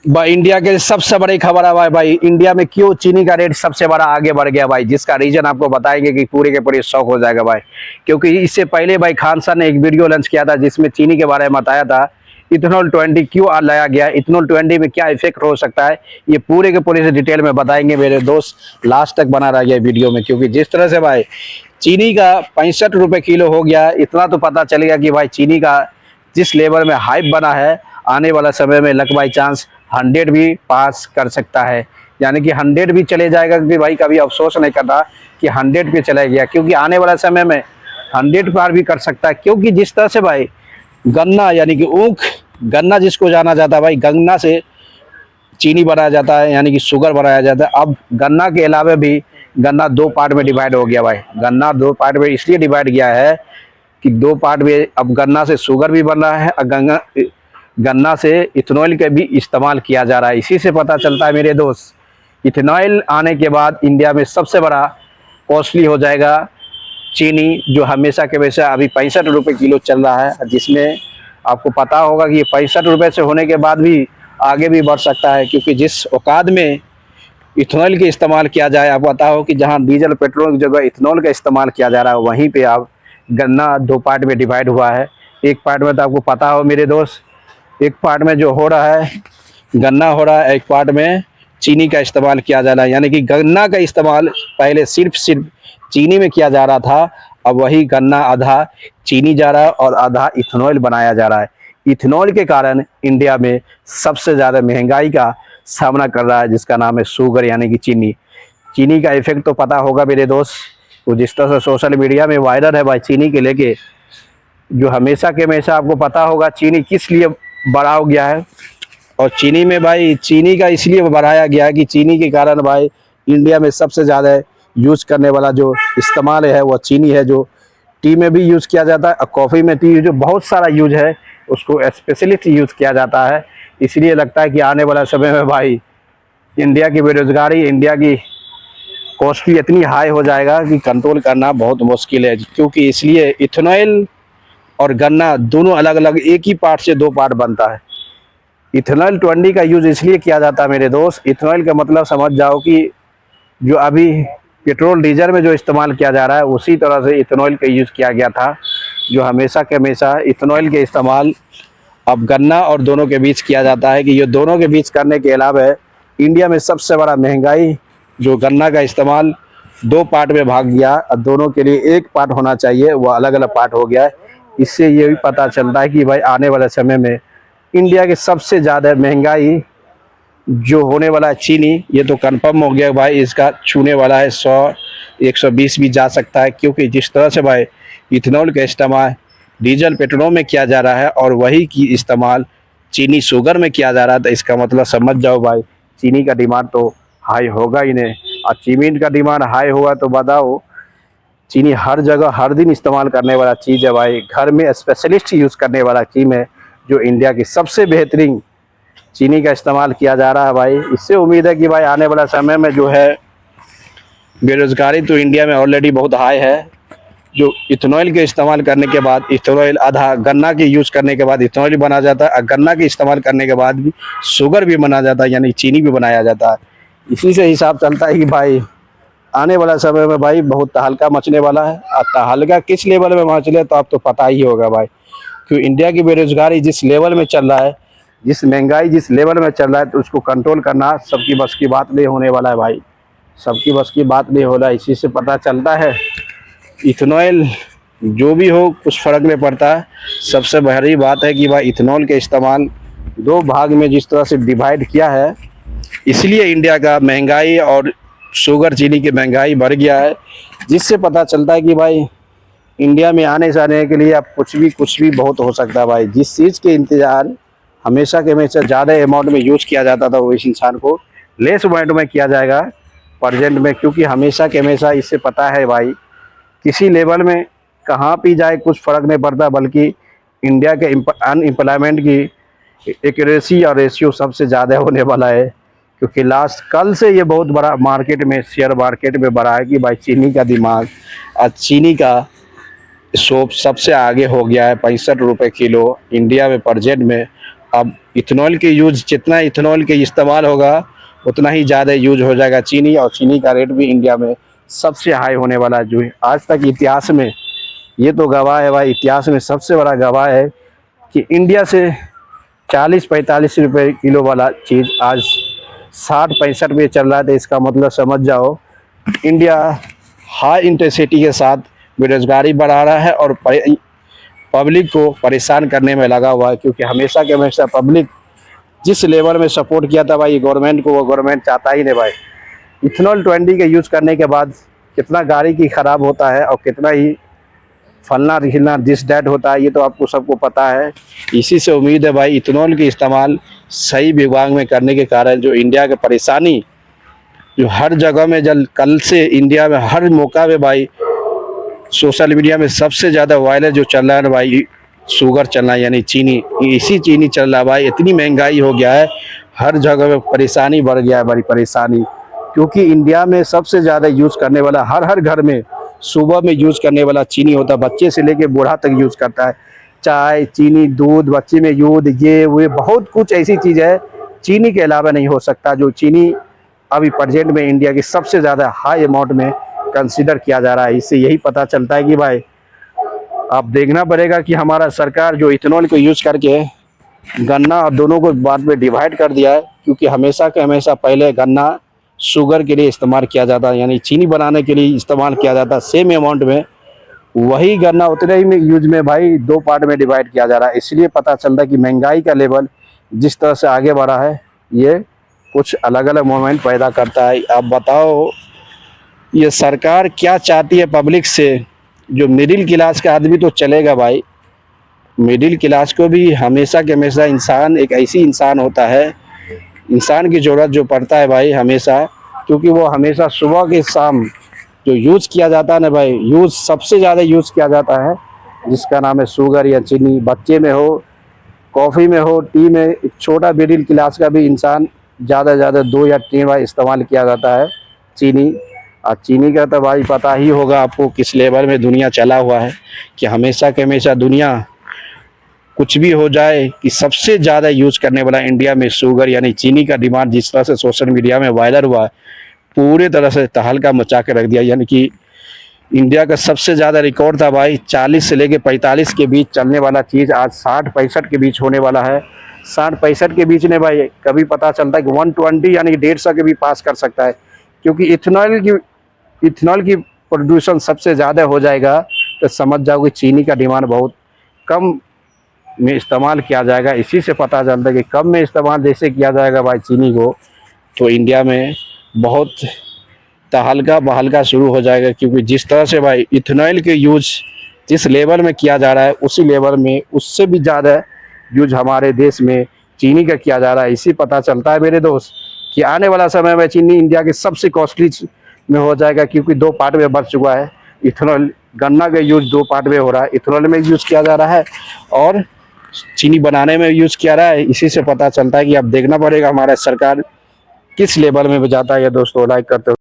भाई इंडिया के सबसे बड़ी खबर है भाई इंडिया में क्यों चीनी का रेट सबसे बड़ा आगे बढ़ गया भाई, जिसका रीजन आपको बताएंगे कि पूरे के पूरे शौक हो जाएगा भाई। क्योंकि इससे पहले भाई खान सर ने एक वीडियो लॉन्च किया था जिसमें चीनी के बारे में बताया था इथेनॉल 20 क्यों लाया गया, इथेनॉल 20 में क्या इफेक्ट हो सकता है, ये पूरे के पूरे से डिटेल में बताएंगे मेरे दोस्त। लास्ट तक बना रह गया वीडियो में, क्योंकि जिस तरह से भाई चीनी का 65 रुपये किलो हो गया, इतना तो पता चलेगा कि भाई चीनी का जिस लेवल में हाइप बना है आने वाला समय में लक बाई चांस 100 भी पास कर सकता है। यानी कि 100 भी चले जाएगा कि भाई कभी अफसोस नहीं करता कि 100 पे चला गया, क्योंकि आने वाला समय में 100 पार भी कर सकता है। क्योंकि जिस तरह से भाई गन्ना यानी कि ऊख, गन्ना जिसको जाना जाता है भाई, गन्ना से चीनी बनाया जाता है यानी कि शुगर बनाया जाता है। अब गन्ना के अलावा भी गन्ना दो पार्ट में डिवाइड हो गया भाई। गन्ना दो पार्ट में इसलिए डिवाइड किया है कि दो पार्ट में अब गन्ना से शुगर भी बन रहा है और गन्ना से इथेनॉल का भी इस्तेमाल किया जा रहा है। इसी से पता चलता है मेरे दोस्त, इथेनॉल आने के बाद इंडिया में सबसे बड़ा कॉस्टली हो जाएगा चीनी, जो हमेशा के वैसे अभी 65 रुपये किलो चल रहा है, जिसमें आपको पता होगा कि ये 65 रुपये से होने के बाद भी आगे भी बढ़ सकता है। क्योंकि जिस औकात में इथेनॉल के इस्तेमाल किया जाए, आप पता हो कि जहाँ डीजल पेट्रोल की जगह इथेनॉल का इस्तेमाल किया जा रहा है, वहीं पे आप गन्ना दो पार्ट में डिवाइड हुआ है। एक पार्ट में तो आपको पता हो मेरे दोस्त, एक पार्ट में जो हो रहा है गन्ना हो रहा है, एक पार्ट में चीनी का इस्तेमाल किया जा रहा है। यानी कि गन्ना का इस्तेमाल पहले सिर्फ चीनी में किया जा रहा था, अब वही गन्ना आधा चीनी जा रहा है और आधा इथेनॉल बनाया जा रहा है। इथेनॉल के कारण इंडिया में सबसे ज़्यादा महंगाई का सामना कर रहा है, जिसका नाम है शुगर यानी कि चीनी। चीनी का इफेक्ट तो पता होगा मेरे दोस्त, वो जिस तरह से सोशल मीडिया में वायरल है भाई चीनी के लेके, जो हमेशा के हमेशा आपको पता होगा चीनी किस लिए बढ़ाया गया है। और चीनी में भाई चीनी का इसलिए बढ़ाया गया है कि चीनी के कारण भाई इंडिया में सबसे ज़्यादा यूज़ करने वाला जो इस्तेमाल है वो चीनी है, जो टी में भी यूज़ किया जाता है और कॉफ़ी में टी जो बहुत सारा यूज है उसको स्पेशलिस्ट यूज़ किया जाता है। इसलिए लगता है कि आने वाला समय में भाई इंडिया की बेरोज़गारी, इंडिया की कॉस्ट भी इतनी हाई हो जाएगा कि कंट्रोल करना बहुत मुश्किल है। क्योंकि इसलिए इथेनॉल और गन्ना दोनों अलग अलग, एक ही पार्ट से दो पार्ट बनता है। इथेनॉल 20 का यूज़ इसलिए किया जाता है मेरे दोस्त, इथेनॉल का मतलब समझ जाओ कि जो अभी पेट्रोल डीजल में जो इस्तेमाल किया जा रहा है उसी तरह से इथेनॉल का यूज़ किया गया था, जो हमेशा के हमेशा इथेनॉल के इस्तेमाल अब गन्ना और दोनों के बीच किया जाता है। कि ये दोनों के बीच करने के अलावा इंडिया में सबसे बड़ा महंगाई जो गन्ना का इस्तेमाल दो पार्ट में भाग गया और दोनों के लिए एक पार्ट होना चाहिए, वो अलग अलग पार्ट हो गया है। इससे ये भी पता चलता है कि भाई आने वाले समय में इंडिया के सबसे ज़्यादा महंगाई जो होने वाला है चीनी, ये तो कंफर्म हो गया भाई, इसका छूने वाला है 100 120 भी जा सकता है। क्योंकि जिस तरह से भाई इथेनॉल का इस्तेमाल डीजल पेट्रोल में किया जा रहा है और वही की इस्तेमाल चीनी शुगर में किया जा रहा है, तो इसका मतलब समझ जाओ भाई चीनी का डिमांड तो हाई होगा ही नहीं। और चीनी का डिमांड हाई हुआ तो बताओ, चीनी हर जगह हर दिन इस्तेमाल करने वाला चीज़ है भाई, घर में स्पेशलिस्ट यूज़ करने वाला चीज़ है, जो इंडिया की सबसे बेहतरीन चीनी का इस्तेमाल किया जा रहा है भाई। इससे उम्मीद है कि भाई आने वाला समय में जो है बेरोज़गारी तो इंडिया में ऑलरेडी बहुत हाई है। जो इथेनॉल के इस्तेमाल करने के बाद, इथेनॉल आधा गन्ना के यूज़ करने के बाद इथेनॉल बना जाता है और गन्ना के इस्तेमाल करने के बाद भी शुगर भी बना जाता है यानी चीनी भी बनाया जाता है। इसी से हिसाब चलता है कि भाई आने वाला समय में भाई बहुत तहलका मचने वाला है। और तहलका किस लेवल में मचले तो आप तो पता ही होगा भाई, क्योंकि इंडिया की बेरोज़गारी जिस लेवल में चल रहा है, जिस महंगाई जिस लेवल में चल रहा है, तो उसको कंट्रोल करना सबकी बस की बात नहीं होने वाला है भाई, सबकी बस की बात नहीं हो रहा है। इसी से पता चलता है इथेनॉल जो भी हो कुछ फ़र्क नहीं पड़ता। सबसे बड़ी बात है कि भाई इथेनॉल के इस्तेमाल दो भाग में जिस तरह से डिवाइड किया है, इसलिए इंडिया का महंगाई और शुगर चीनी की महंगाई बढ़ गया है। जिससे पता चलता है कि भाई इंडिया में आने जाने के लिए अब कुछ भी बहुत हो सकता है भाई। जिस चीज़ के इंतज़ार हमेशा के हमेशा ज़्यादा अमाउंट में यूज़ किया जाता था, वो इस इंसान को लेस अमाउंट में किया जाएगा प्रजेंट में। क्योंकि हमेशा के हमेशा इससे पता है भाई किसी लेवल में कहाँ भी जाए कुछ फ़र्क नहीं पड़ता, बल्कि इंडिया के अनएम्प्लॉयमेंट की एक्यूरेसी और रेशियो सबसे ज़्यादा होने वाला है। क्योंकि लास्ट कल से ये बहुत बड़ा मार्केट में, शेयर मार्केट में बढ़ा है कि भाई चीनी का दिमाग और चीनी का शॉप सबसे आगे हो गया है। 65 रुपये किलो इंडिया में प्रजेंट में अब इथेनॉल के यूज, जितना इथेनॉल के इस्तेमाल होगा उतना ही ज़्यादा यूज हो जाएगा चीनी, और चीनी का रेट भी इंडिया में सबसे हाई होने वाला है। जो आज तक इतिहास में ये तो गवाह है भाई, इतिहास में सबसे बड़ा गवाह है कि इंडिया से 40-45 रुपये किलो वाला चीज़ आज 60-65 में चल रहा है। तो इसका मतलब समझ जाओ, इंडिया हाई इंटेंसिटी के साथ बेरोजगारी बढ़ा रहा है और पब्लिक को परेशान करने में लगा हुआ है। क्योंकि हमेशा के हमेशा पब्लिक जिस लेवल में सपोर्ट किया था भाई गवर्नमेंट को, वो गवर्नमेंट चाहता ही नहीं भाई। इथेनॉल 20 के यूज़ करने के बाद कितना गाड़ी की ख़राब होता है और कितना ही फलना रिखना दिस डैट होता है, ये तो आपको सबको पता है। इसी से उम्मीद है भाई इथेनॉल के इस्तेमाल सही विभाग में करने के कारण जो इंडिया की परेशानी, जो हर जगह में जल कल से इंडिया में हर मौका पे भाई सोशल मीडिया में सबसे ज़्यादा वायरल जो चल रहा है भाई, शुगर चलना यानी चीनी, इसी चीनी चल रहा है भाई। इतनी महंगाई हो गया है, हर जगह में परेशानी बढ़ गया है, बड़ी परेशानी। क्योंकि इंडिया में सबसे ज़्यादा यूज़ करने वाला, हर घर में सुबह में यूज़ करने वाला चीनी होता है। बच्चे से लेके बूढ़ा तक यूज़ करता है, चाय, चीनी, दूध, बच्चे में दूध, ये वो बहुत कुछ ऐसी चीज़ है चीनी के अलावा नहीं हो सकता। जो चीनी अभी प्रेजेंट में इंडिया की सबसे ज़्यादा हाई अमाउंट में कंसीडर किया जा रहा है। इससे यही पता चलता है कि भाई आप देखना पड़ेगा कि हमारा सरकार जो इथेनॉल को यूज़ करके गन्ना और दोनों को बाद में डिवाइड कर दिया है। क्योंकि हमेशा के हमेशा पहले गन्ना शुगर के लिए इस्तेमाल किया जाता है, यानी चीनी बनाने के लिए इस्तेमाल किया जाता है सेम अमाउंट में, वही गन्ना उतने ही में यूज में भाई 2 पार्ट में डिवाइड किया जा रहा है। इसलिए पता चलता है कि महंगाई का लेवल जिस तरह से आगे बढ़ा है, ये कुछ अलग अलग मोमेंट पैदा करता है। आप बताओ ये सरकार क्या चाहती है पब्लिक से? जो मिडिल क्लास का आदमी तो चलेगा भाई, मिडिल क्लास को भी हमेशा के हमेशा इंसान एक ऐसी इंसान होता है, इंसान की ज़रूरत जो पड़ता है भाई हमेशा, क्योंकि वो हमेशा सुबह के शाम जो यूज़ किया जाता है ना भाई, यूज़ सबसे ज़्यादा यूज़ किया जाता है जिसका नाम है शुगर या चीनी। बच्चे में हो, कॉफ़ी में हो, टी में, एक छोटा मिडिल क्लास का भी इंसान ज़्यादा से ज़्यादा 2 या 3 बार इस्तेमाल किया जाता है चीनी। और चीनी का तो भाई पता ही होगा आपको किस लेवल में दुनिया चला हुआ है, कि हमेशा के हमेशा दुनिया कुछ भी हो जाए कि सबसे ज़्यादा यूज़ करने वाला इंडिया में शुगर यानी चीनी का डिमांड जिस तरह से सोशल मीडिया में वायरल हुआ, पूरे तरह से तहलका मचा के रख दिया। यानी कि इंडिया का सबसे ज़्यादा रिकॉर्ड था भाई 40 से लेके 45 के बीच चलने वाला चीज़ आज 60-65 के बीच होने वाला है। 60-65 के बीच में भाई कभी पता चलता है कि 120 यानी 150 के भी पास कर सकता है। क्योंकि इथेनॉल की प्रोड्यूसन सबसे ज़्यादा हो जाएगा, तो समझ जाओ कि चीनी का डिमांड बहुत कम में इस्तेमाल किया जाएगा। इसी से पता चलता है कि कम में इस्तेमाल जैसे किया जाएगा भाई चीनी को, तो इंडिया में बहुत तहलका बहलका शुरू हो जाएगा। क्योंकि जिस तरह से भाई इथेनॉल के यूज जिस लेवल में किया जा रहा है, उसी लेवल में उससे भी ज़्यादा यूज हमारे देश में चीनी का किया जा रहा है। इसी पता चलता है मेरे दोस्त कि आने वाला समय में चीनी इंडिया के सबसे कॉस्टली में हो जाएगा। क्योंकि 2 पार्ट में बढ़ चुका है इथेनॉल, गन्ना का यूज 2 पार्ट में हो रहा है, इथेनॉल में यूज किया जा रहा है और चीनी बनाने में यूज किया रहा है। इसी से पता चलता है कि अब देखना पड़ेगा हमारा सरकार किस लेवल में जाता है। ये दोस्तों लाइक करते हो।